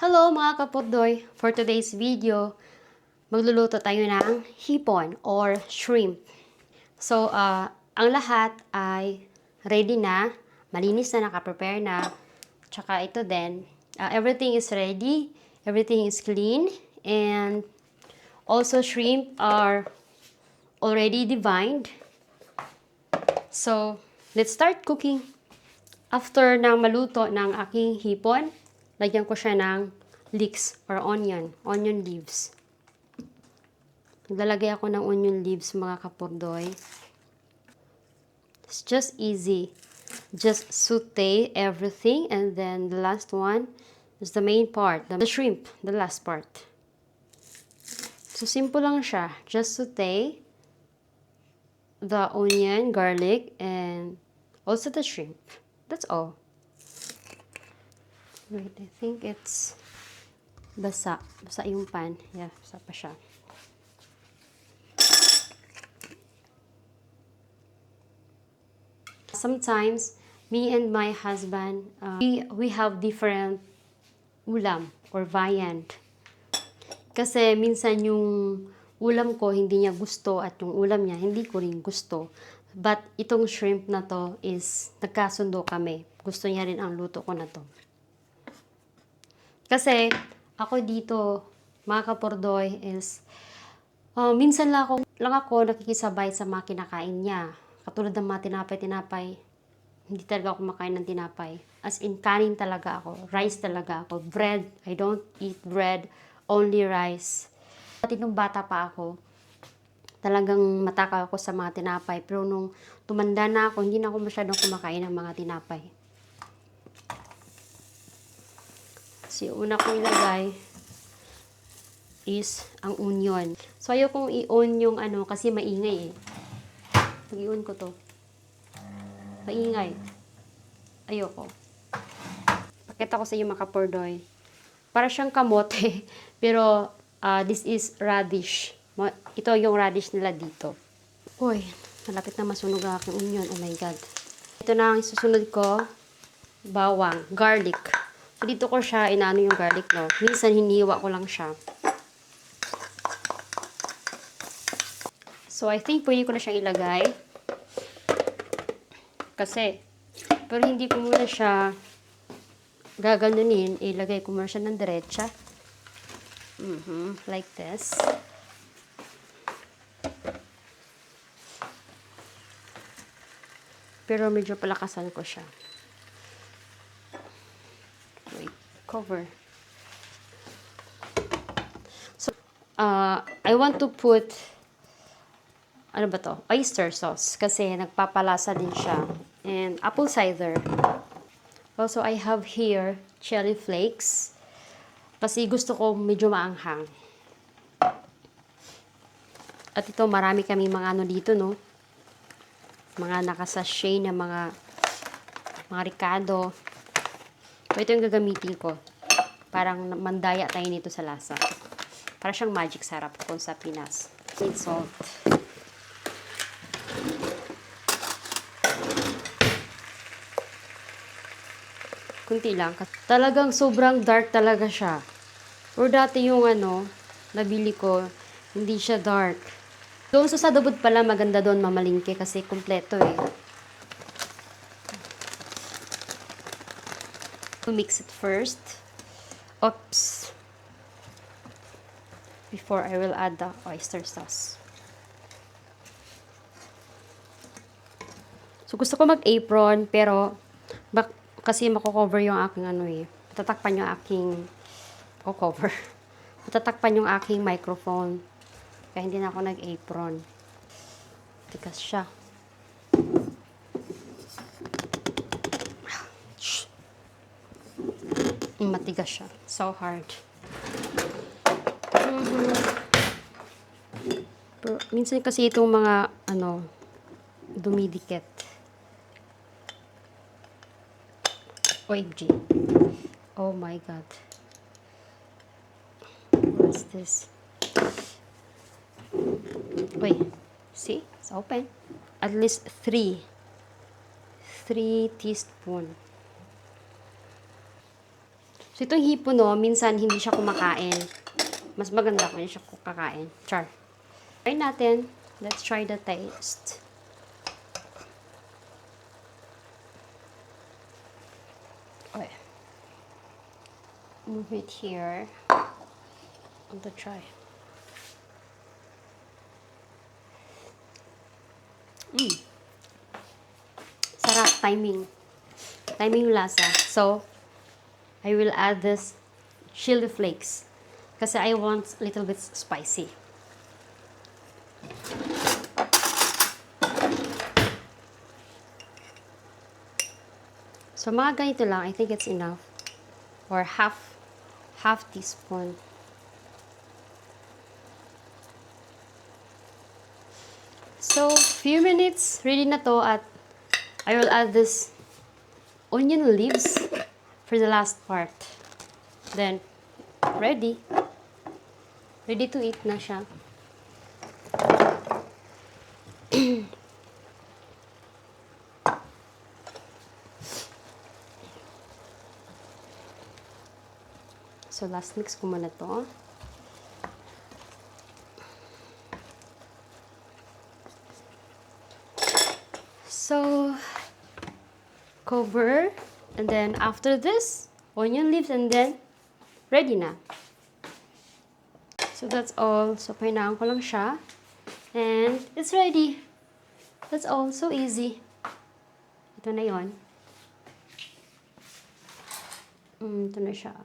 Hello mga kapurdoy! For today's video, magluluto tayo ng hipon or shrimp. So, ang lahat ay ready na, malinis na, nakaprepare na. Tsaka ito din, everything is ready, everything is clean, and also shrimp are already divined. So, let's start cooking. After nang maluto ng aking hipon, lagyan ko siya ng leeks or onion leaves. Naglalagay ako ng onion leaves mga kapurdoy. It's just easy. Just saute everything and then the last one is the main part, the shrimp, the last part. So simple lang siya. Just saute the onion, garlic, and also the shrimp. That's all. Wait, I think it's basa. Basa yung pan. Yeah, basa pa siya. Sometimes, me and my husband, we have different ulam or viand. Kasi minsan yung ulam ko hindi niya gusto at yung ulam niya hindi ko rin gusto. But itong shrimp na to is nagkasundo kami. Gusto niya rin ang luto ko na to. Kasi ako dito, mga kapurdoy, is minsan lang ako nakikisabay sa mga kinakain niya. Katulad ng mga tinapay, hindi talaga ako makain ng tinapay. As in, kanin talaga ako. Rice talaga ako. Bread, I don't eat bread, only rice. Pati nung bata pa ako, talagang matakaw ako sa mga tinapay. Pero nung tumanda na ako, hindi na ako masyadong kumakain ng mga tinapay. So, yung una kong ilagay is ang onion. So, ayokong i-on yung kasi maingay eh. Pag-i-on ko to. Maingay. Ayoko. Pakita ko sa iyo mga kapurdoy. Para siyang kamote. Pero, this is radish. Ito yung radish nila dito. Uy, malapit na masunog ang aking onion. Oh my God. Ito na ang susunod ko. Bawang. Garlic. So, dito ko siya inaano yung garlic, no? Minsan, hiniwa ko lang siya. So, I think pwede ko na siyang ilagay. Kasi, pero hindi ko muna siya gaganunin. Ilagay ko muna siya ng diretsa. Like this. Pero medyo palakasan ko siya. Wait, cover. So, I want to put ano ba to? Oyster sauce. Kasi nagpapalasa din siya. And apple cider. Also, I have here chili flakes. Kasi gusto ko medyo maanghang. At ito, marami kami mga dito, no? Mga nakasashay na mga ricado. So, ito yung gagamitin ko. Parang mandaya tayo nito sa lasa. Para siyang magic sarap kung sa Pinas. Need salt. Kunti lang. Talagang sobrang dark talaga siya. Or dati yung nabili ko, hindi siya dark. Doon sa Sadabud pala, maganda doon mamalingke kasi kumpleto eh. To mix it first. Oops. Before I will add the oyster sauce. So gusto ko mag-apron pero kasi mako-cover yung aking tatakpan yung aking cover. Tatakpan yung aking microphone. Kaya hindi na ako nag-apron. Tigas siya. Matigas siya. So hard. Pero, minsan kasi itong mga dumidikit. OMG. Oh my God. What's this? Wait. See? It's open. At least 3 teaspoons. So, So, itong hipon, no, minsan hindi siya kumakain. Mas maganda kung hindi siya kakain. Char. Try natin. Let's try the taste. Okay. Move it here. On the try. Sarap. Timing. Timing yung lasa. So, I will add this chili flakes. Kasi I want a little bit spicy. So, mga ganito lang. I think it's enough. Or half teaspoon. So, few minutes. Ready na to at I will add this onion leaves for the last part. Then, ready. Ready to eat na siya. So, last mix ko muna to. So, cover. And then, after this, onion leaves and then, ready na. So, that's all. So, pahinaan ko lang siya. And, it's ready. That's all. So easy. Ito na yon. Ito na siya.